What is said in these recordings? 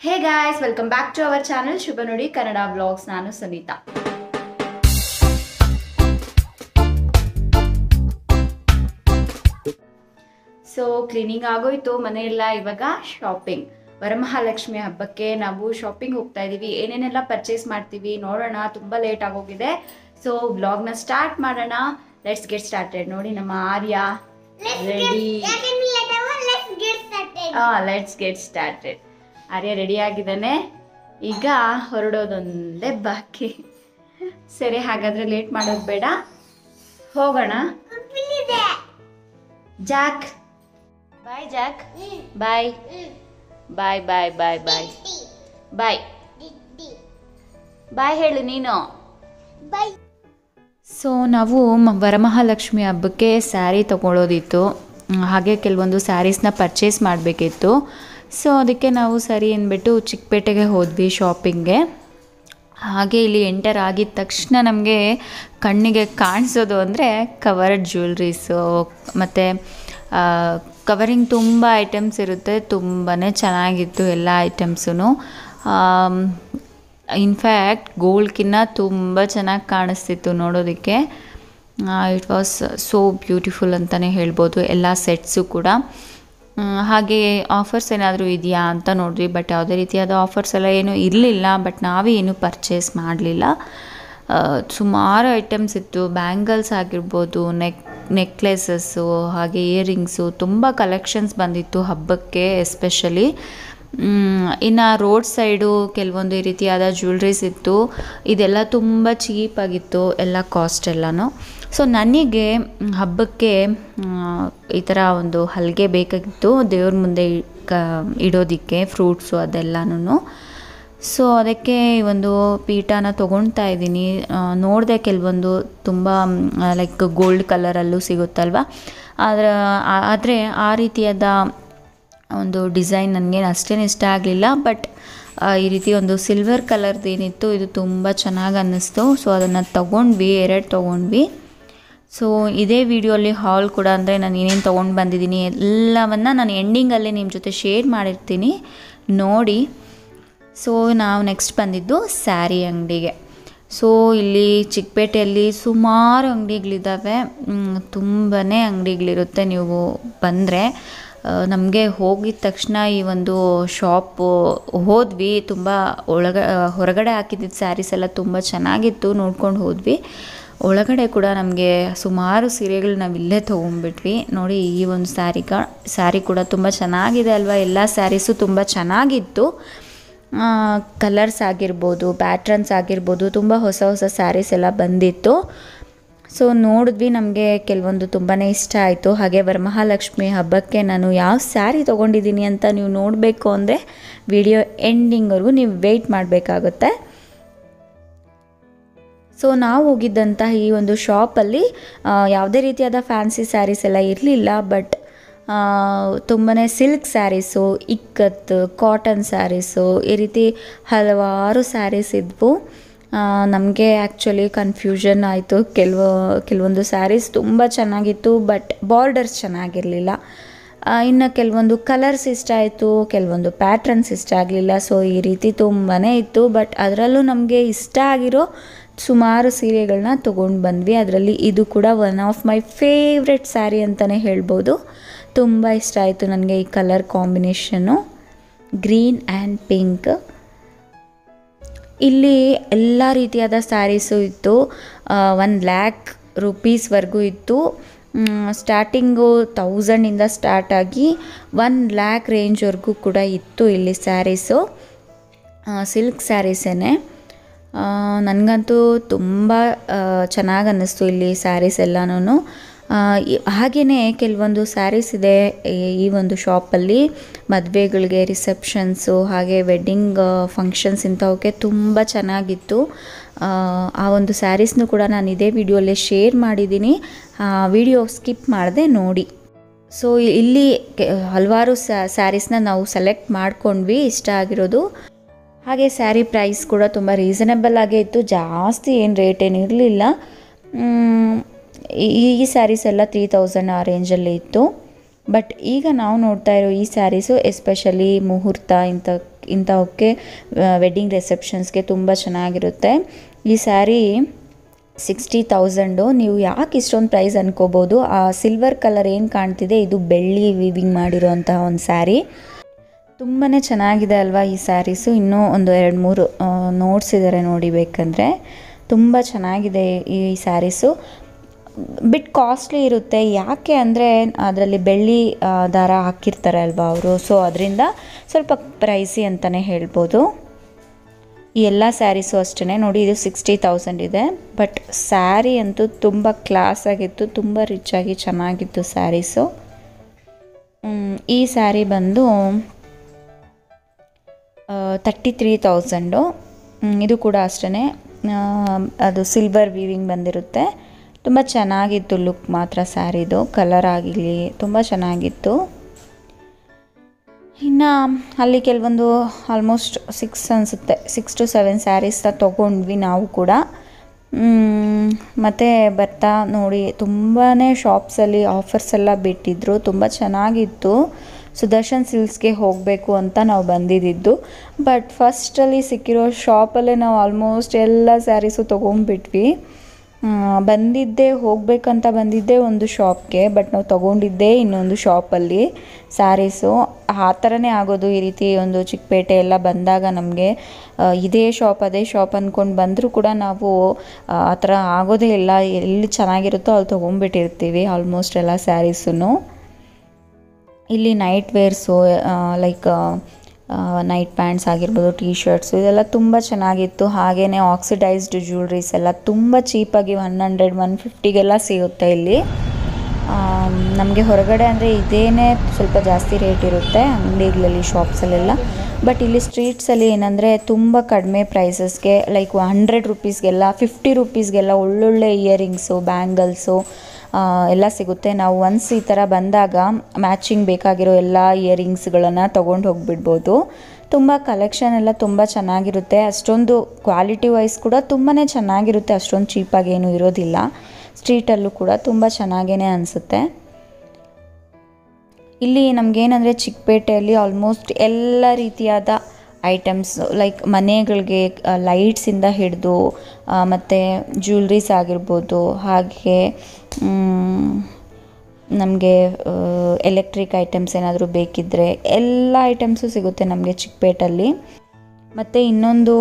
Hey guys, welcome back to our channel Shubha Nodi Kannada Vlogs. ನಾನು Sunita. So cleaning ಆಗೋಯ್ತು, ಮನೆಯೆಲ್ಲ ಇವಾಗ shopping. Varamahalakshmi ಹಬ್ಬಕ್ಕೆ ನಾವು ಶಾಪಿಂಗ್ ಹೋಗ್ತಾ ಇದೀವಿ. ಏನೇನೆಲ್ಲ ಪರ್ಚೇಸ್ ಮಾಡ್ತೀವಿ ನೋಡೋಣ. ತುಂಬಾ ಲೇಟ್ ಆಗೋಗಿದೆ. ಸೊ ವ್ಲಾಗ್ನ ಸ್ಟಾರ್ಟ್ ಮಾಡೋಣ. Let's get started. ನೋಡಿ ನಮ್ಮ Arya ready. Let's get started. Arya ready ಆಗಿದ್ದಾನೆ. ಈಗ ಹೊರಡೋದೊಂದೇ ಬಾಕಿ. ಸರಿ, ಹಾಗಾದ್ರೆ ಲೇಟ್ ಮಾಡೋದು ಬೇಡ, ಹೋಗೋಣ. ಜಾಕ್ ಬಾಯ್. ಜಾಕ್ ಬಾಯ್ ಬಾಯ್ ಬಾಯ್ ಬಾಯ್ ಬಾಯ್ ಬಾಯ್ ಬಾಯ್ ಹೇಳು ನೀನು. ಸೊ ನಾವು ವರಮಹಾಲಕ್ಷ್ಮಿ ಹಬ್ಬಕ್ಕೆ ಸ್ಯಾರಿ ತಗೊಳ್ಳೋದಿತ್ತು, ಹಾಗೆ ಕೆಲವೊಂದು ಸ್ಯಾರೀಸ್ನ ಪರ್ಚೇಸ್ ಮಾಡಬೇಕಿತ್ತು. ಸೊ ಅದಕ್ಕೆ ನಾವು ಸರಿ ಅಂದ್ಬಿಟ್ಟು ಚಿಕ್ಕಪೇಟೆಗೆ ಹೋದ್ವಿ ಶಾಪಿಂಗ್ಗೆ. ಹಾಗೆ ಇಲ್ಲಿ ಎಂಟರ್ ಆಗಿದ ತಕ್ಷಣ ನಮಗೆ ಕಣ್ಣಿಗೆ ಕಾಣಿಸೋದು ಅಂದರೆ ಕವರ್ಡ್ ಜ್ಯುವೆಲ್ರೀಸು ಮತ್ತು ಕವರಿಂಗ್ ತುಂಬ ಐಟಮ್ಸ್ ಇರುತ್ತೆ. ತುಂಬಾ ಚೆನ್ನಾಗಿತ್ತು ಎಲ್ಲ ಐಟಮ್ಸೂ. ಇನ್ಫ್ಯಾಕ್ಟ್ ಗೋಲ್ಡ್ಕಿನ್ನ ತುಂಬ ಚೆನ್ನಾಗಿ ಕಾಣಿಸ್ತಿತ್ತು ನೋಡೋದಕ್ಕೆ. ಇಟ್ ವಾಸ್ ಸೋ ಬ್ಯೂಟಿಫುಲ್ ಅಂತಲೇ ಹೇಳ್ಬೋದು, ಎಲ್ಲ ಸೆಟ್ಸು ಕೂಡ. ಹಾಗೆ ಆಫರ್ಸ್ ಏನಾದರೂ ಇದೆಯಾ ಅಂತ ನೋಡಿದ್ವಿ, ಬಟ್ ಯಾವುದೇ ರೀತಿಯಾದ ಆಫರ್ಸ್ ಎಲ್ಲ ಏನೂ ಇರಲಿಲ್ಲ. ಬಟ್ ನಾವೇ ಏನೂ ಪರ್ಚೇಸ್ ಮಾಡಲಿಲ್ಲ. ಸುಮಾರು ಐಟಮ್ಸ್ ಇತ್ತು. ಬ್ಯಾಂಗಲ್ಸ್ ಆಗಿರ್ಬೋದು, ನೆಕ್ಲೆಸಸ್ಸು, ಹಾಗೆ ಇಯರಿಂಗ್ಸು, ತುಂಬ ಕಲೆಕ್ಷನ್ಸ್ ಬಂದಿತ್ತು ಹಬ್ಬಕ್ಕೆ ಎಸ್ಪೆಷಲಿ. ಇನ್ನು ರೋಡ್ ಸೈಡು ಕೆಲವೊಂದು ಈ ರೀತಿಯಾದ ಜ್ಯುವೆಲ್ರೀಸ್ ಇತ್ತು. ಇದೆಲ್ಲ ತುಂಬ ಚೀಪಾಗಿತ್ತು, ಎಲ್ಲ ಕಾಸ್ಟ್ ಎಲ್ಲನೂ. ಸೊ ನನಗೆ ಹಬ್ಬಕ್ಕೆ ಈ ಥರ ಒಂದು ಹಲ್ಗೆ ಬೇಕಾಗಿತ್ತು ದೇವ್ರ ಮುಂದೆ ಇಡೋದಕ್ಕೆ, ಫ್ರೂಟ್ಸು ಅದೆಲ್ಲನೂ. ಸೊ ಅದಕ್ಕೆ ಒಂದು ಪೀಠನ ತೊಗೊಳ್ತಾ ಇದ್ದೀನಿ. ನೋಡಿದೆ ಕೆಲವೊಂದು ತುಂಬ ಲೈಕ್ ಗೋಲ್ಡ್ ಕಲರಲ್ಲೂ ಸಿಗುತ್ತಲ್ವ, ಆದರೆ ಆ ರೀತಿಯಾದ ಒಂದು ಡಿಸೈನ್ ನನಗೆ ಅಷ್ಟೇನು ಇಷ್ಟ ಆಗಲಿಲ್ಲ. ಬಟ್ ಈ ರೀತಿ ಒಂದು ಸಿಲ್ವರ್ ಕಲರ್ದು ಏನಿತ್ತು ಇದು ತುಂಬ ಚೆನ್ನಾಗಿ ಅನ್ನಿಸ್ತು. ಸೊ ಅದನ್ನು ತೊಗೊಂಡ್ವಿ, 2 ತೊಗೊಂಡ್ವಿ. ಸೊ ಇದೇ ವಿಡಿಯೋಲಿ ಹಾಲ್ ಕೂಡ, ಅಂದರೆ ನಾನು ಏನೇನು ತೊಗೊಂಡು ಬಂದಿದ್ದೀನಿ ಎಲ್ಲವನ್ನು ನಾನು ಎಂಡಿಂಗಲ್ಲಿ ನಿಮ್ಮ ಜೊತೆ ಶೇರ್ ಮಾಡಿರ್ತೀನಿ, ನೋಡಿ. ಸೊ ನಾವು ನೆಕ್ಸ್ಟ್ ಬಂದಿದ್ದು ಸ್ಯಾರಿ ಅಂಗಡಿಗೆ. ಸೊ ಇಲ್ಲಿ ಚಿಕ್ಕಪೇಟೆಯಲ್ಲಿ ಸುಮಾರು ಅಂಗಡಿಗಳಿದ್ದಾವೆ, ತುಂಬಾ ಅಂಗಡಿಗಳಿರುತ್ತೆ. ನೀವು ಬಂದರೆ ನಮಗೆ ಹೋಗಿದ ತಕ್ಷಣ ಈ ಒಂದು ಶಾಪು ಹೋದ್ವಿ. ತುಂಬ ಹೊರಗಡೆ ಹಾಕಿದ್ದಿದ್ದು ಸ್ಯಾರೀಸ್ ಎಲ್ಲ ತುಂಬ ಚೆನ್ನಾಗಿತ್ತು, ನೋಡ್ಕೊಂಡು ಹೋದ್ವಿ. ಒಳಗಡೆ ಕೂಡ ನಮಗೆ ಸುಮಾರು ಸೀರೆಗಳು ನಾವು ಇಲ್ಲೇ ತೊಗೊಂಡ್ಬಿಟ್ವಿ. ನೋಡಿ, ಈ ಒಂದು ಸ್ಯಾರಿ ಕೂಡ ತುಂಬ ಚೆನ್ನಾಗಿದೆ ಅಲ್ವಾ. ಎಲ್ಲ ಸ್ಯಾರೀಸು ತುಂಬ ಚೆನ್ನಾಗಿತ್ತು. ಕಲರ್ಸ್ ಆಗಿರ್ಬೋದು, ಪ್ಯಾಟ್ರನ್ಸ್ ಆಗಿರ್ಬೋದು, ತುಂಬ ಹೊಸ ಹೊಸ ಸ್ಯಾರೀಸ್ ಎಲ್ಲ ಬಂದಿತ್ತು. ಸೊ ನೋಡಿದ್ವಿ, ನಮಗೆ ಕೆಲವೊಂದು ತುಂಬಾ ಇಷ್ಟ ಆಯಿತು. ಹಾಗೆ ವರಮಹಾಲಕ್ಷ್ಮಿ ಹಬ್ಬಕ್ಕೆ ನಾನು ಯಾವ ಸ್ಯಾರಿ ತೊಗೊಂಡಿದ್ದೀನಿ ಅಂತ ನೀವು ನೋಡಬೇಕು ಅಂದರೆ ವಿಡಿಯೋ ಎಂಡಿಂಗ್ವರೆಗೂ ನೀವು ವೆಯ್ಟ್ ಮಾಡಬೇಕಾಗುತ್ತೆ. ಸೊ ನಾವು ಹೋಗಿದ್ದಂತಹ ಈ ಒಂದು ಶಾಪಲ್ಲಿ ಯಾವುದೇ ರೀತಿಯಾದ ಫ್ಯಾನ್ಸಿ ಸ್ಯಾರೀಸ್ ಎಲ್ಲ ಇರಲಿಲ್ಲ. ಬಟ್ ತುಂಬಾ ಸಿಲ್ಕ್ ಸ್ಯಾರೀಸು, ಇಕ್ಕತ್ತು, ಕಾಟನ್ ಸ್ಯಾರೀಸು, ಈ ರೀತಿ ಹಲವಾರು ಸ್ಯಾರೀಸ್ ಇದ್ವು. ನಮಗೆ ಆ್ಯಕ್ಚುಲಿ ಕನ್ಫ್ಯೂಷನ್ ಆಯಿತು. ಕೆಲವೊಂದು ಸ್ಯಾರೀಸ್ ತುಂಬ ಚೆನ್ನಾಗಿತ್ತು, ಬಟ್ ಬಾರ್ಡರ್ಸ್ ಚೆನ್ನಾಗಿರಲಿಲ್ಲ. ಇನ್ನು ಕೆಲವೊಂದು ಕಲರ್ಸ್ ಇಷ್ಟ ಆಯಿತು, ಕೆಲವೊಂದು ಪ್ಯಾಟ್ರನ್ಸ್ ಇಷ್ಟ ಆಗಲಿಲ್ಲ. ಸೊ ಈ ರೀತಿ ತುಂಬಾ ಇತ್ತು. ಬಟ್ ಅದರಲ್ಲೂ ನಮಗೆ ಇಷ್ಟ ಆಗಿರೋ ಸುಮಾರು ಸೀರೆಗಳನ್ನ ತೊಗೊಂಡು ಬಂದ್ವಿ. ಅದರಲ್ಲಿ ಇದು ಕೂಡ one of my favourite sari ಅಂತಲೇ ಹೇಳ್ಬೋದು. ತುಂಬ ಇಷ್ಟ ಆಯಿತು ನನಗೆ ಈ colour combination, green and pink. ಇಲ್ಲಿ ಎಲ್ಲ ರೀತಿಯಾದ ಸ್ಯಾರೀಸು ಇತ್ತು. 1,00,000 ರೂಪೀಸ್ವರೆಗೂ ಇತ್ತು. ಸ್ಟಾರ್ಟಿಂಗು 1000ಇಂದ ಸ್ಟಾರ್ಟ್ ಆಗಿ 1,00,000 ರೇಂಜ್ವರೆಗೂ ಕೂಡ ಇತ್ತು ಇಲ್ಲಿ ಸ್ಯಾರೀಸು. ಸಿಲ್ಕ್ ಸ್ಯಾರೀಸೇನೆ. ನನಗಂತೂ ತುಂಬ ಚೆನ್ನಾಗಿ ಅನ್ನಿಸ್ತು ಇಲ್ಲಿ ಸ್ಯಾರೀಸ್ ಎಲ್ಲನೂ. ಹಾಗೆಯೇ ಕೆಲವೊಂದು ಸ್ಯಾರೀಸ್ ಇದೆ ಈ ಒಂದು ಶಾಪಲ್ಲಿ. ಮದುವೆಗಳಿಗೆ, ರಿಸೆಪ್ಷನ್ಸು, ಹಾಗೆ ವೆಡ್ಡಿಂಗ್ ಫಂಕ್ಷನ್ಸ್ ಇಂಥವಕ್ಕೆ ತುಂಬ ಚೆನ್ನಾಗಿತ್ತು. ಆ ಒಂದು ಸ್ಯಾರೀಸ್ನು ಕೂಡ ನಾನು ಇದೇ ವಿಡಿಯೋಲ್ಲೇ ಶೇರ್ ಮಾಡಿದ್ದೀನಿ, ವಿಡಿಯೋ ಸ್ಕಿಪ್ ಮಾಡದೆ ನೋಡಿ. ಸೊ ಇಲ್ಲಿ ಹಲವಾರು ಸ್ಯಾರೀಸ್ನ ನಾವು ಸೆಲೆಕ್ಟ್ ಮಾಡ್ಕೊಂಡ್ವಿ, ಇಷ್ಟ ಆಗಿರೋದು. ಹಾಗೆ ಸ್ಯಾರಿ ಪ್ರೈಸ್ ಕೂಡ ತುಂಬ ರೀಸನಬಲ್ ಆಗೇ ಇತ್ತು, ಜಾಸ್ತಿ ಏನು ರೇಟ್ ಏನು ಇರಲಿಲ್ಲ. ಈ ಸ್ಯಾರೀಸ್ ಎಲ್ಲ 3000 ಆ ರೇಂಜಲ್ಲಿ ಇತ್ತು. ಬಟ್ ಈಗ ನಾವು ನೋಡ್ತಾ ಇರೋ ಈ ಸ್ಯಾರೀಸು ಎಸ್ಪೆಷಲಿ ಮುಹೂರ್ತ ಇಂಥ ಇಂಥವಕ್ಕೆ ವೆಡ್ಡಿಂಗ್ ರಿಸೆಪ್ಷನ್ಸ್ಗೆ ತುಂಬ ಚೆನ್ನಾಗಿರುತ್ತೆ. ಈ ಸ್ಯಾರಿ 60,000. ನೀವು ಯಾಕೆ ಇಷ್ಟೊಂದು ಪ್ರೈಸ್ ಅನ್ಕೋಬೋದು. ಆ ಸಿಲ್ವರ್ ಕಲರ್ ಏನು ಕಾಣ್ತಿದೆ ಇದು ಬೆಳ್ಳಿ ವೀವಿಂಗ್ ಮಾಡಿರೋಂತಹ ಒಂದು ಸ್ಯಾರಿ. ತುಂಬಾ ಚೆನ್ನಾಗಿದೆ ಅಲ್ವಾ ಈ ಸ್ಯಾರೀಸು. ಇನ್ನೂ ಒಂದು 2-3 ನೋಡ್ಸಿದ್ದಾರೆ ನೋಡಿ ಬೇಕಂದರೆ. ತುಂಬ ಚೆನ್ನಾಗಿದೆ ಈ ಸ್ಯಾರೀಸು. ಬಿಟ್ ಕಾಸ್ಟ್ಲಿ ಇರುತ್ತೆ. ಯಾಕೆ ಅಂದರೆ ಅದರಲ್ಲಿ ಬೆಳ್ಳಿ ದಾರ ಹಾಕಿರ್ತಾರೆ ಅಲ್ವಾ ಅವರು, ಸೊ ಅದರಿಂದ ಸ್ವಲ್ಪ ಪ್ರೈಸಿ ಅಂತಲೇ ಹೇಳ್ಬೋದು. ಈ ಎಲ್ಲ ಸ್ಯಾರೀಸು ಅಷ್ಟೇ ನೋಡಿ, ಇದು 60,000 ಇದೆ. ಬಟ್ ಸ್ಯಾರಿ ಅಂತೂ ತುಂಬ ಕ್ಲಾಸಾಗಿತ್ತು, ತುಂಬ ರಿಚಾಗಿ ಚೆನ್ನಾಗಿತ್ತು ಸ್ಯಾರೀಸು. ಈ ಸ್ಯಾರಿ ಬಂದು 33,000. ಇದು ಕೂಡ ಅಷ್ಟೇ, ಅದು ಸಿಲ್ವರ್ ವೀವಿಂಗ್ ಬಂದಿರುತ್ತೆ. ತುಂಬ ಚೆನ್ನಾಗಿತ್ತು ಲುಕ್ ಮಾತ್ರ ಸ್ಯಾರಿದು, ಕಲರ್ ಆಗಿರಲಿ ತುಂಬ ಚೆನ್ನಾಗಿತ್ತು. ಇನ್ನು ಅಲ್ಲಿ ಕೆಲವೊಂದು ಆಲ್ಮೋಸ್ಟ್ 6 ಅನಿಸುತ್ತೆ, 6 to 7 ಸ್ಯಾರೀಸ್ನ ತೊಗೊಂಡ್ವಿ ನಾವು ಕೂಡ. ಮತ್ತು ಬರ್ತಾ ನೋಡಿ ತುಂಬಾ ಶಾಪ್ಸಲ್ಲಿ ಆಫರ್ಸ್ ಎಲ್ಲ ಬಿಟ್ಟಿದ್ರು, ತುಂಬ ಚೆನ್ನಾಗಿತ್ತು. ಸುದರ್ಶನ್ ಸಿಲ್ಕ್ಸ್ಗೆ ಹೋಗಬೇಕು ಅಂತ ನಾವು ಬಂದಿದ್ದು. ಬಟ್ ಫಸ್ಟಲ್ಲಿ ಸಿಕ್ಕಿರೋ ಶಾಪಲ್ಲೇ ನಾವು ಆಲ್ಮೋಸ್ಟ್ ಎಲ್ಲ ಸ್ಯಾರೀಸು ತೊಗೊಂಡ್ಬಿಟ್ವಿ. ಹೋಗಬೇಕಂತ ಬಂದಿದ್ದೆ ಒಂದು ಶಾಪ್ಗೆ, ಬಟ್ ನಾವು ತೊಗೊಂಡಿದ್ದೇ ಇನ್ನೊಂದು ಶಾಪಲ್ಲಿ ಸ್ಯಾರೀಸು. ಆ ಥರನೇ ಆಗೋದು ಈ ರೀತಿ ಒಂದು ಚಿಕ್ಕಪೇಟೆ ಎಲ್ಲ ಬಂದಾಗ ನಮಗೆ ಇದೇ ಶಾಪ್ ಅದೇ ಶಾಪ್ ಅಂದ್ಕೊಂಡು ಬಂದರೂ ಕೂಡ ನಾವು ಆ ಥರ ಆಗೋದೇ ಇಲ್ಲ. ಎಲ್ಲಿ ಚೆನ್ನಾಗಿರುತ್ತೋ ಅಲ್ಲಿ ತೊಗೊಂಡ್ಬಿಟ್ಟಿರ್ತೀವಿ ಆಲ್ಮೋಸ್ಟ್ ಎಲ್ಲ ಸ್ಯಾರೀಸೂ. ಇಲ್ಲಿ night wears like night pants ಆಗಿರ್ಬೋದು, ಟೀ ಶರ್ಟ್ಸು ಇದೆಲ್ಲ ತುಂಬ ಚೆನ್ನಾಗಿತ್ತು. ಹಾಗೆಯೇ ಆಕ್ಸಿಡೈಸ್ಡ್ ಜ್ಯುವೆಲ್ರೀಸ್ ಎಲ್ಲ ತುಂಬ ಚೀಪಾಗಿ 100-150ಗೆಲ್ಲ ಸಿಗುತ್ತೆ ಇಲ್ಲಿ. ನಮಗೆ ಹೊರಗಡೆ ಅಂದರೆ ಇದೇನೇ ಸ್ವಲ್ಪ ಜಾಸ್ತಿ ರೇಟ್ ಇರುತ್ತೆ ಅಂಗಡಿಗಳಲ್ಲಿ, ಶಾಪ್ಸಲ್ಲೆಲ್ಲ. ಬಟ್ ಇಲ್ಲಿ ಸ್ಟ್ರೀಟ್ಸಲ್ಲಿ ಏನಂದರೆ ತುಂಬ ಕಡಿಮೆ ಪ್ರೈಸಸ್ಗೆ, ಲೈಕ್ 100 ರೂಪೀಸ್ಗೆಲ್ಲ 50 ರೂಪೀಸ್ಗೆಲ್ಲ ಒಳ್ಳೊಳ್ಳೆ ಇಯರಿಂಗ್ಸು, ಬ್ಯಾಂಗಲ್ಸು ಎಲ್ಲ ಸಿಗುತ್ತೆ. ನಾವು ಒನ್ಸ್ ಈ ಥರ ಬಂದಾಗ ಮ್ಯಾಚಿಂಗ್ ಬೇಕಾಗಿರೋ ಎಲ್ಲ ಇಯರಿಂಗ್ಸ್ಗಳನ್ನು ತೊಗೊಂಡು ಹೋಗಿಬಿಡ್ಬೋದು. ತುಂಬ ಕಲೆಕ್ಷನ್ ಎಲ್ಲ ತುಂಬ ಚೆನ್ನಾಗಿರುತ್ತೆ. ಅಷ್ಟೊಂದು ಕ್ವಾಲಿಟಿ ವೈಸ್ ಕೂಡ ತುಂಬಾ ಚೆನ್ನಾಗಿರುತ್ತೆ, ಅಷ್ಟೊಂದು ಚೀಪಾಗೇನು ಇರೋದಿಲ್ಲ. ಸ್ಟ್ರೀಟಲ್ಲೂ ಕೂಡ ತುಂಬ ಚೆನ್ನಾಗೇ ಅನಿಸುತ್ತೆ. ಇಲ್ಲಿ ನಮಗೇನಂದರೆ ಚಿಕ್ಕಪೇಟೆಯಲ್ಲಿ ಆಲ್ಮೋಸ್ಟ್ ಎಲ್ಲ ರೀತಿಯಾದ ಐಟಮ್ಸ್, ಲೈಕ್ ಮನೆಗಳಿಗೆ ಲೈಟ್ಸಿಂದ ಹಿಡಿದು ಮತ್ತು ಜ್ಯುವೆಲ್ರೀಸ್ ಆಗಿರ್ಬೋದು, ಹಾಗೆ ನಮಗೆ ಎಲೆಕ್ಟ್ರಿಕ್ ಐಟಮ್ಸ್ ಏನಾದರೂ ಬೇಕಿದ್ದರೆ ಎಲ್ಲ ಐಟಮ್ಸು ಸಿಗುತ್ತೆ ನಮಗೆ ಚಿಕ್ಕಪೇಟಲ್ಲಿ. ಮತ್ತು ಇನ್ನೊಂದು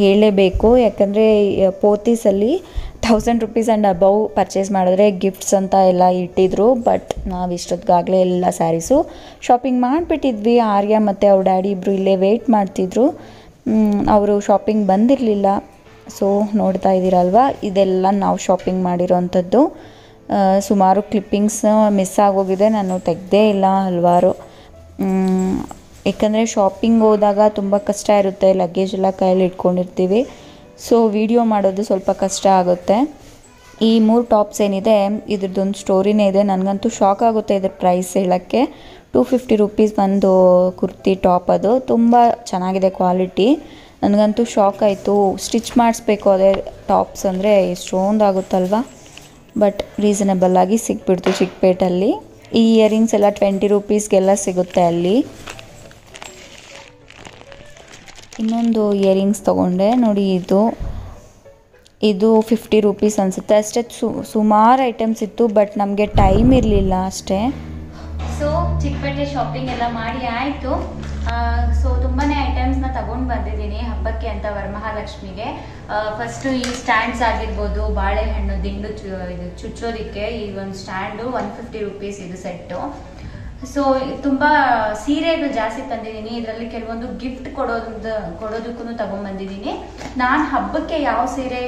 ಹೇಳಲೇಬೇಕು, ಯಾಕಂದರೆ ಪೋತೀಸಲ್ಲಿ 1000 ರೂಪೀಸ್ ಆ್ಯಂಡ್ ಅಬೌವ್ ಪರ್ಚೇಸ್ ಮಾಡಿದ್ರೆ ಗಿಫ್ಟ್ಸ್ ಅಂತ ಎಲ್ಲ ಇಟ್ಟಿದ್ರು. ಬಟ್ ನಾವು ಇಷ್ಟೊತ್ತಿಗಾಗಲೇ ಎಲ್ಲ ಸ್ಯಾರೀಸು ಶಾಪಿಂಗ್ ಮಾಡಿಬಿಟ್ಟಿದ್ವಿ. ಆರ್ಯ ಮತ್ತು ಅವ್ರ ಡ್ಯಾಡಿ ಇಬ್ಬರು ಇಲ್ಲೇ ವೆಯ್ಟ್ ಮಾಡ್ತಿದ್ರು, ಅವರು ಶಾಪಿಂಗ್ ಬಂದಿರಲಿಲ್ಲ. ಸೊ ನೋಡ್ತಾ ಇದ್ದೀರಲ್ವ, ಇದೆಲ್ಲ ನಾವು ಶಾಪಿಂಗ್ ಮಾಡಿರೋವಂಥದ್ದು. ಸುಮಾರು ಕ್ಲಿಪ್ಪಿಂಗ್ಸ್ ಮಿಸ್ ಆಗೋಗಿದೆ, ನಾನು ತೆಗೆದೇ ಇಲ್ಲ ಹಲವಾರು. ಯಾಕಂದರೆ ಶಾಪಿಂಗ್ ಹೋದಾಗ ತುಂಬ ಕಷ್ಟ ಇರುತ್ತೆ, ಲಗೇಜ್ ಎಲ್ಲ ಕೈಯಲ್ಲಿ ಇಟ್ಕೊಂಡಿರ್ತೀವಿ. ಸೊ ವಿಡಿಯೋ ಮಾಡೋದು ಸ್ವಲ್ಪ ಕಷ್ಟ ಆಗುತ್ತೆ. ಈ 3 ಟಾಪ್ಸ್ ಏನಿದೆ ಇದ್ರದ್ದೊಂದು ಸ್ಟೋರಿನೇ ಇದೆ. ನನಗಂತೂ ಶಾಕ್ ಆಗುತ್ತೆ ಇದ್ರ ಪ್ರೈಸ್ ಹೇಳೋಕ್ಕೆ. 250 ರೂಪೀಸ್ ಒಂದು ಕುರ್ತಿ ಟಾಪ್, ಅದು ತುಂಬ ಚೆನ್ನಾಗಿದೆ ಕ್ವಾಲಿಟಿ. ನನಗಂತೂ ಶಾಕ್ ಆಯಿತು. ಸ್ಟಿಚ್ ಮಾಡಿಸ್ಬೇಕು ಅದೇ ಟಾಪ್ಸ್ ಅಂದರೆ ಎಷ್ಟೊಂದು ಆಗುತ್ತಲ್ವ. ಬಟ್ ರೀಸನಬಲ್ಲಾಗಿ ಸಿಕ್ಬಿಡ್ತು ಚಿಕ್ಕಪೇಟಲ್ಲಿ. ಈ ಇಯರಿಂಗ್ಸ್ ಎಲ್ಲ 20 ರೂಪೀಸ್ಗೆಲ್ಲ ಸಿಗುತ್ತೆ ಅಲ್ಲಿ. ಇನ್ನೊಂದು ಇಯರಿಂಗ್ಸ್ ತೊಗೊಂಡೆ ನೋಡಿ, ಇದು 50 ರೂಪೀಸ್ ಅನಿಸುತ್ತೆ ಅಷ್ಟೇ. ಸುಮಾರು ಐಟಮ್ಸ್ ಇತ್ತು, ಬಟ್ ನಮಗೆ ಟೈಮ್ ಇರಲಿಲ್ಲ ಅಷ್ಟೇ. ಸೊ ಚಿಕ್ಕಪೇಟೆ ಶಾಪಿಂಗ್ ಎಲ್ಲ ಮಾಡಿ ಆಯಿತು. ಸೊ ತುಂಬಾ ಐಟಮ್ಸ್ನ ತಗೊಂಡು ಬಂದಿದ್ದೀನಿ ಹಬ್ಬಕ್ಕೆ ಅಂತ ವರಮಹಾಲಕ್ಷ್ಮಿಗೆ. ಫಸ್ಟು ಈ ಸ್ಟ್ಯಾಂಡ್ಸ್ ಆಗಿರ್ಬೋದು, ಬಾಳೆಹಣ್ಣು ದಿಂಡು ಇದು ಚುಚ್ಚೋದಕ್ಕೆ ಈ ಒಂದು ಸ್ಟ್ಯಾಂಡು 150 ರೂಪೀಸ್ ಇದು ಸೆಟ್ಟು. ಸೊ ತುಂಬ ಸೀರೆಗಳು ಜಾಸ್ತಿ ತಂದಿದ್ದೀನಿ. ಇದರಲ್ಲಿ ಕೆಲವೊಂದು ಗಿಫ್ಟ್ ಕೊಡೋದಕ್ಕೂ ತಗೊಂಡ್ಬಂದಿದ್ದೀನಿ. ನಾನು ಹಬ್ಬಕ್ಕೆ ಯಾವ ಸೀರೆ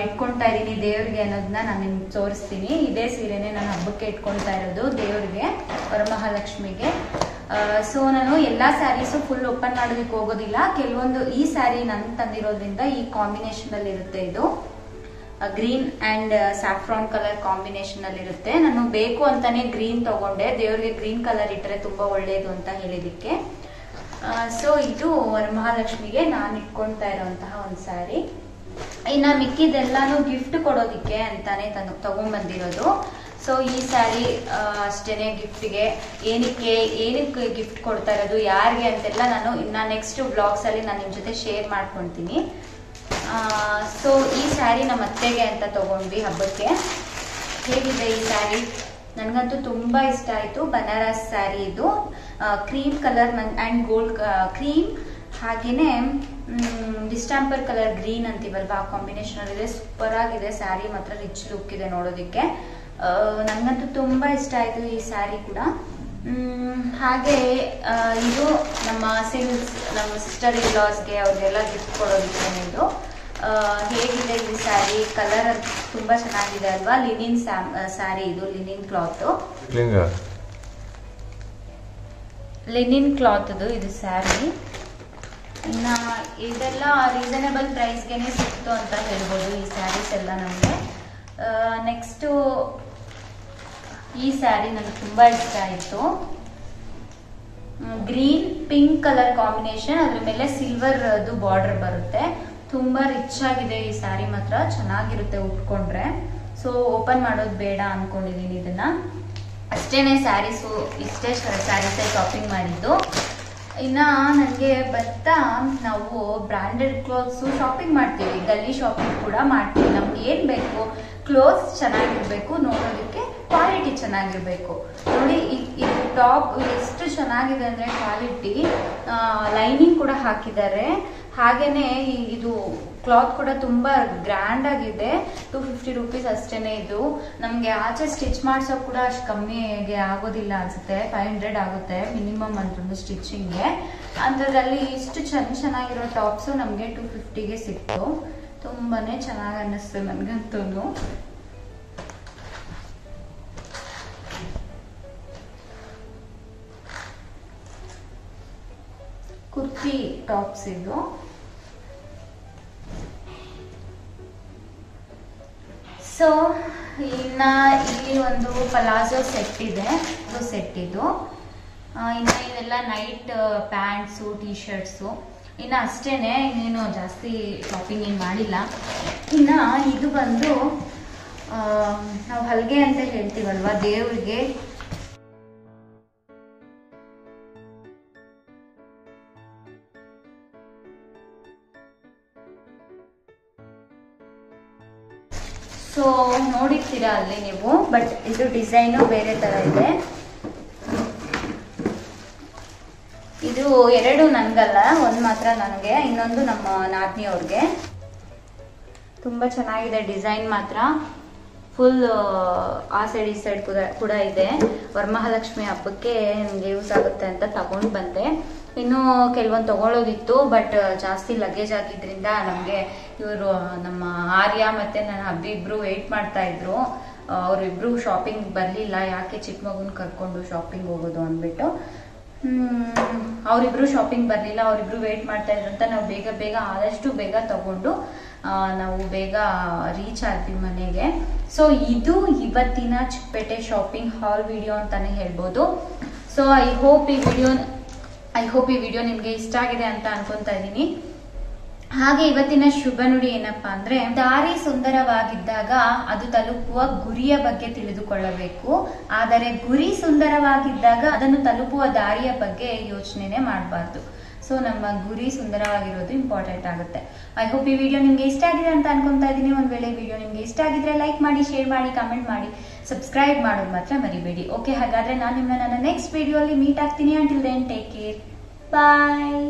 ಇಟ್ಕೊಳ್ತಾ ಇದ್ದೀನಿ ದೇವ್ರಿಗೆ ಅನ್ನೋದನ್ನ ನಾನು ನಿಮ್ಗೆ ತೋರಿಸ್ತೀನಿ. ಇದೇ ಸೀರೆನೇ ನಾನು ಹಬ್ಬಕ್ಕೆ ಇಟ್ಕೊಳ್ತಾ ಇರೋದು ದೇವ್ರಿಗೆ, ವರಮಹಾಲಕ್ಷ್ಮಿಗೆ. ಸೊ ನಾನು ಎಲ್ಲ ಸ್ಯಾರೀಸು ಫುಲ್ ಓಪನ್ ಮಾಡೋದಕ್ಕೆ ಹೋಗೋದಿಲ್ಲ. ಕೆಲವೊಂದು ಈ ಸ್ಯಾರಿ ನಾನು ತಂದಿರೋದ್ರಿಂದ ಈ ಕಾಂಬಿನೇಷನಲ್ಲಿ ಇರುತ್ತೆ. ಇದು green and saffron colour combination ಅಲ್ಲಿ ಇರುತ್ತೆ. ನಾನು ಬೇಕು ಅಂತಾನೆ ಗ್ರೀನ್ ತಗೊಂಡೆ, ದೇವ್ರಿಗೆ ಗ್ರೀನ್ ಕಲರ್ ಇಟ್ಟರೆ ತುಂಬಾ ಒಳ್ಳೇದು ಅಂತ ಹೇಳಿದಕ್ಕೆ. ಸೊ ಇದು ವರಮಹಾಲಕ್ಷ್ಮಿಗೆ ನಾನು ಇಟ್ಕೊಳ್ತಾ ಇರೋಂತಹ ಒಂದು ಸ್ಯಾರಿ. ಇನ್ನು ಮಿಕ್ಕಿದೆಲ್ಲಾನು ಗಿಫ್ಟ್ ಕೊಡೋದಿಕ್ಕೆ ಅಂತಾನೆ ತಗೊಂಡ್ಬಂದಿರೋದು. ಸೊ ಈ ಸ್ಯಾರಿ ಅಷ್ಟೇ ಗಿಫ್ಟ್ಗೆ. ಏನಕ್ಕೆ ಗಿಫ್ಟ್ ಕೊಡ್ತಾ ಇರೋದು, ಯಾರಿಗೆ ಅಂತೆಲ್ಲ ನಾನು ಇನ್ನು ನೆಕ್ಸ್ಟ್ ಬ್ಲಾಗ್ಸಲ್ಲಿ ನಾನು ನಿಮ್ಮ ಜೊತೆ ಶೇರ್ ಮಾಡ್ಕೊತೀನಿ. ಸೊ ಈ ಸ್ಯಾರಿ ನಮ್ಮ ಅತ್ತೆಗೆ ಅಂತ ತೊಗೊಂಡ್ವಿ ಹಬ್ಬಕ್ಕೆ. ಹೇಗಿದೆ ಈ ಸ್ಯಾರಿ? ನನಗಂತೂ ತುಂಬ ಇಷ್ಟ ಆಯಿತು. ಬನಾರಸ್ ಸ್ಯಾರಿ ಇದು, cream colour and gold cream, ಹಾಗೆಯೇ ಡಿಸ್ಟಾಂಪರ್ ಕಲರ್ ಗ್ರೀನ್ ಅಂತೀವಲ್ವ, ಆ ಕಾಂಬಿನೇಷನ್ ಇದೆ. ಸೂಪರ್ ಆಗಿದೆ ಸ್ಯಾರಿ, ಮಾತ್ರ ರಿಚ್ ಲುಕ್ ಇದೆ ನೋಡೋದಕ್ಕೆ. ನನಗಂತೂ ತುಂಬ ಇಷ್ಟ ಆಯಿತು ಈ ಸ್ಯಾರಿ ಕೂಡ. ಹಾಗೆ ಇದು ನಮ್ಮ ನಮ್ಮ ಸಿಸ್ಟರ್ ಇನ್ ಲಾಸ್ಗೆ ಅವ್ರಿಗೆಲ್ಲ ಗಿಫ್ಟ್ ಕೊಡೋದಕ್ಕೆ ಇದು. ಹೇಗಿದೆ ಈ ಸ್ಯಾರಿ? ಕಲರ್ ತುಂಬ ಚೆನ್ನಾಗಿದೆ ಅಲ್ವಾ? ಲಿನಿನ್ ಸ್ಯಾರಿ ಇದು, ಲಿನಿನ್ ಕ್ಲಾತ್, ಲಿನಿನ್ ಕ್ಲಾತ್ ಇದು ಸ್ಯಾರಿ. ಇನ್ನು ಇದೆಲ್ಲ ರೀಸನೇಬಲ್ ಪ್ರೈಸ್ಗೆನೆ ಸಿಕ್ತು ಅಂತ ಹೇಳ್ಬೋದು ಈ ಸ್ಯಾರೀಸ್ ಎಲ್ಲ ನಮಗೆ. ನೆಕ್ಸ್ಟು ಈ ಸ್ಯಾರಿ ನನಗೆ ತುಂಬ ಇಷ್ಟ ಆಯಿತು. ಗ್ರೀನ್ ಪಿಂಕ್ ಕಲರ್ ಕಾಂಬಿನೇಷನ್, ಅದ್ರ ಮೇಲೆ ಸಿಲ್ವರ್ ಅದು ಬಾರ್ಡರ್ ಬರುತ್ತೆ. ತುಂಬ ರಿಚ್ ಆಗಿದೆ ಈ ಸ್ಯಾರಿ, ಮಾತ್ರ ಚೆನ್ನಾಗಿರುತ್ತೆ ಉಟ್ಕೊಂಡ್ರೆ. ಸೊ ಓಪನ್ ಮಾಡೋದು ಬೇಡ ಅಂದ್ಕೊಂಡಿದ್ದೀನಿ ಇದನ್ನ. ಅಷ್ಟೇನೆ ಸ್ಯಾರೀಸು, ಇಷ್ಟೇ ಸ್ಯಾರೀಸೇ ಶಾಪಿಂಗ್ ಮಾಡಿದ್ದು. ಇನ್ನು ನನಗೆ ಬರ್ತಾ ನಾವು ಬ್ರ್ಯಾಂಡೆಡ್ ಕ್ಲೋತ್ಸು ಶಾಪಿಂಗ್ ಮಾಡ್ತೀವಿ, ಗಲ್ಲಿ ಶಾಪಿಂಗ್ ಕೂಡ ಮಾಡ್ತೀವಿ. ನಮ್ಗೆ ಏನು ಬೇಕು, ಕ್ಲೋತ್ಸ್ ಚೆನ್ನಾಗಿರ್ಬೇಕು, ನೋಡೋದಕ್ಕೆ ಕ್ವಾಲಿಟಿ ಚೆನ್ನಾಗಿರ್ಬೇಕು. ನೋಡಿ ಇದು ಟಾಪ್ ಎಷ್ಟು ಚೆನ್ನಾಗಿದೆ ಅಂದರೆ ಕ್ವಾಲಿಟಿ, ಲೈನಿಂಗ್ ಕೂಡ ಹಾಕಿದ್ದಾರೆ. ಹಾಗೇನೆ ಇದು ಕ್ಲಾತ್ ಕೂಡ ತುಂಬ ಗ್ರ್ಯಾಂಡ್ ಆಗಿದೆ. 250 ರೂಪೀಸ್ ಅಷ್ಟೇನೆ ಇದು. ನಮಗೆ ಆಚೆ ಸ್ಟಿಚ್ ಮಾಡ್ಸೋಕೆ ಕೂಡ ಅಷ್ಟು ಕಮ್ಮಿಗೆ ಆಗೋದಿಲ್ಲ ಅನ್ಸುತ್ತೆ, 500 ಆಗುತ್ತೆ ಮಿನಿಮಮ್ ಅಂತಂದು ಸ್ಟಿಚಿಂಗ್ಗೆ. ಅಂಥದ್ರಲ್ಲಿ ಇಷ್ಟು ಚೆನ್ನಾಗಿರೋ ಟಾಪ್ಸು ನಮಗೆ 250ಗೆ ಸಿಕ್ತು. ತುಂಬಾ ಚೆನ್ನಾಗಿ ಅನ್ನಿಸ್ತು ನನಗಂತೂ. ಕುರ್ತಿ ಟಾಪ್ಸ್ ಇದು. ಸೊ ಇನ್ನು ಇಲ್ಲಿ ಒಂದು ಪಲಾಜೋ ಸೆಟ್ ಇದೆ, ಸೆಟ್ ಇದು. ಇನ್ನು ಇದೆಲ್ಲ ನೈಟ್ ಪ್ಯಾಂಟ್ಸು, ಟೀ ಶರ್ಟ್ಸು. ಇನ್ನು ಅಷ್ಟೇನೆ, ಇನ್ನೇನು ಜಾಸ್ತಿ ಶಾಪಿಂಗ್ ಏನು ಮಾಡಿಲ್ಲ. ಇನ್ನು ಇದು ಬಂದು ನಾವು ಹಲ್ಗೆ ಅಂತ ಹೇಳ್ತೀವಲ್ವ ದೇವ್ರಿಗೆ, ಸೊ ನೋಡಿರ್ತೀರಾ ಅಲ್ಲಿ ನೀವು, ಬಟ್ ಇದು ಡಿಸೈನು ಬೇರೆ ತರ ಇದೆ. ಇದು ಎರಡು ನನ್ಗಲ್ಲ, ಒಂದು ಮಾತ್ರ ನನಗೆ, ಇನ್ನೊಂದು ನಮ್ಮ ನಾದ್ನಿ ಅವ್ರಿಗೆ. ತುಂಬ ಚೆನ್ನಾಗಿದೆ ಡಿಸೈನ್ ಮಾತ್ರ. ಫುಲ್ ಆ ಸೈಡ್ ಈ ಸೈಡ್ ಕೂಡ ಇದೆ. ವರಮಹಾಲಕ್ಷ್ಮಿ ಹಬ್ಬಕ್ಕೆ ನನಗೆ ಯೂಸ್ ಆಗುತ್ತೆ ಅಂತ ತಗೊಂಡು ಬಂದೆ. ಇನ್ನು ಕೆಲವೊಂದು ತಗೊಳ್ಳೋದಿತ್ತು, ಬಟ್ ಜಾಸ್ತಿ ಲಗೇಜ್ ಆಗಿದ್ರಿಂದ ನಮಗೆ ಇವರು ನಮ್ಮ ಆರ್ಯ ಮತ್ತೆ ನನ್ನ ಹಬ್ಬಿಬ್ರು ವೆಯ್ಟ್ ಮಾಡ್ತಾ ಇದ್ರು. ಅವರಿಬ್ರು ಶಾಪಿಂಗ್ ಬರಲಿಲ್ಲ, ಯಾಕೆ ಚಿಕ್ಕ ಮಗುನ ಕರ್ಕೊಂಡು ಶಾಪಿಂಗ್ ಹೋಗೋದು ಅಂದ್ಬಿಟ್ಟು. ಅವರಿಬ್ರು ಶಾಪಿಂಗ್ ಬರಲಿಲ್ಲ, ಅವರಿಬ್ರು ವೇಟ್ ಮಾಡ್ತಾ ಇದ್ರು ಅಂತ ನಾವು ಬೇಗ ಆದಷ್ಟು ಬೇಗ ತಗೊಂಡು ನಾವು ಬೇಗ ರೀಚ್ ಆದ್ವಿ ಮನೆಗೆ. ಸೊ ಇದು ಇವತ್ತಿನ ಚಿಕ್ಕಪೇಟೆ ಶಾಪಿಂಗ್ ಹಾಲ್ ವಿಡಿಯೋ ಅಂತಾನೆ ಹೇಳ್ಬೋದು. ಸೊ ಐ ಹೋಪ್ ಈ ವಿಡಿಯೋ ನಿಮ್ಗೆ ಇಷ್ಟ ಆಗಿದೆ ಅಂತ ಅನ್ಕೊಂತಾ ಇದ್ದೀನಿ. ಹಾಗೆ ಇವತ್ತಿನ ಶುಭ ನುಡಿ ಏನಪ್ಪಾ ಅಂದ್ರೆ, ದಾರಿ ಸುಂದರವಾಗಿದ್ದಾಗ ಅದು ತಲುಪುವ ಗುರಿಯ ಬಗ್ಗೆ ತಿಳಿದುಕೊಳ್ಳಬೇಕು. ಆದರೆ ಗುರಿ ಸುಂದರವಾಗಿದ್ದಾಗ ಅದನ್ನು ತಲುಪುವ ದಾರಿಯ ಬಗ್ಗೆ ಯೋಚನೆನೇ ಮಾಡಬಾರ್ದು. ಸೊ ನಮ್ಮ ಗುರಿ ಸುಂದರವಾಗಿರೋದು ಇಂಪಾರ್ಟೆಂಟ್ ಆಗುತ್ತೆ. ಐ ಹೋಪ್ ಈ ವಿಡಿಯೋ ನಿಮ್ಗೆ ಇಷ್ಟ ಆಗಿದೆ ಅಂತ ಅನ್ಕೊಂತಾ ಇದ್ದೀನಿ. ಒಂದ್ ವೇಳೆ ವಿಡಿಯೋ ನಿಮ್ಗೆ ಇಷ್ಟ ಆಗಿದ್ರೆ ಲೈಕ್ ಮಾಡಿ, ಶೇರ್ ಮಾಡಿ, ಕಮೆಂಟ್ ಮಾಡಿ, ಸಬ್ಸ್ಕ್ರೈಬ್ ಮಾಡೋದು ಮಾತ್ರ ಮರಿಬೇಡಿ. ಓಕೆ, ಹಾಗಾದ್ರೆ ನಾನು ನಿಮ್ಮನ್ನ ನನ್ನ ನೆಕ್ಸ್ಟ್ ವಿಡಿಯೋ ಅಲ್ಲಿ ಮೀಟ್ ಆಗ್ತೀನಿ. ಅಂಟಿಲ್ ದೆನ್ ಟೇಕ್ ಕೇರ್, ಬಾಯ್.